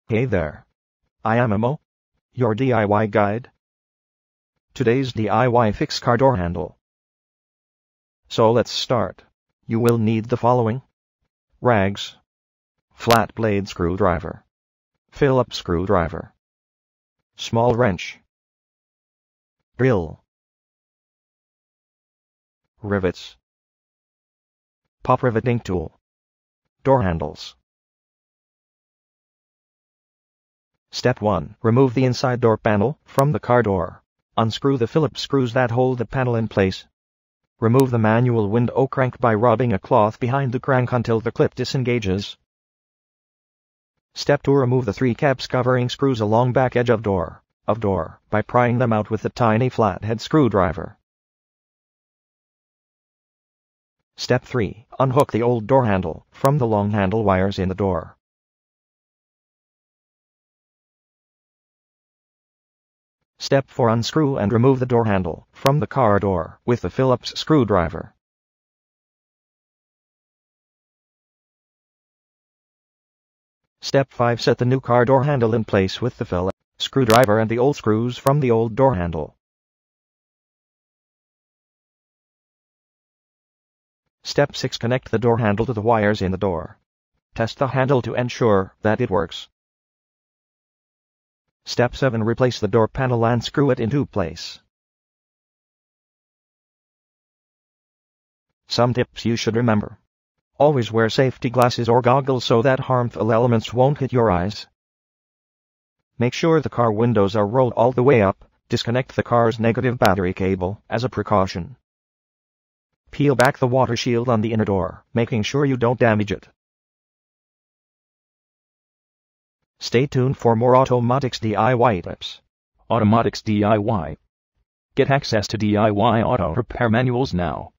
Hey there. I am Mo, your DIY guide. Today's DIY fix car door handle. So let's start. You will need the following: rags, flat blade screwdriver, Phillips screwdriver, small wrench, drill, rivets, pop riveting tool, door handles. Step 1. Remove the inside door panel from the car door. Unscrew the Phillips screws that hold the panel in place. Remove the manual window crank by rubbing a cloth behind the crank until the clip disengages. Step 2. Remove the 3 caps covering screws along back edge of door by prying them out with a tiny flathead screwdriver. Step 3. Unhook the old door handle from the long handle wires in the door. Step 4. Unscrew and remove the door handle from the car door with the Phillips screwdriver. Step 5. Set the new car door handle in place with the Phillips screwdriver and the old screws from the old door handle. Step 6. Connect the door handle to the wires in the door. Test the handle to ensure that it works. Step 7. Replace the door panel and screw it into place. Some tips you should remember. Always wear safety glasses or goggles so that harmful elements won't hit your eyes. Make sure the car windows are rolled all the way up. Disconnect the car's negative battery cable as a precaution. Peel back the water shield on the inner door, making sure you don't damage it. Stay tuned for more Automatics DIY tips. Automatics DIY. Get access to DIY auto repair manuals now.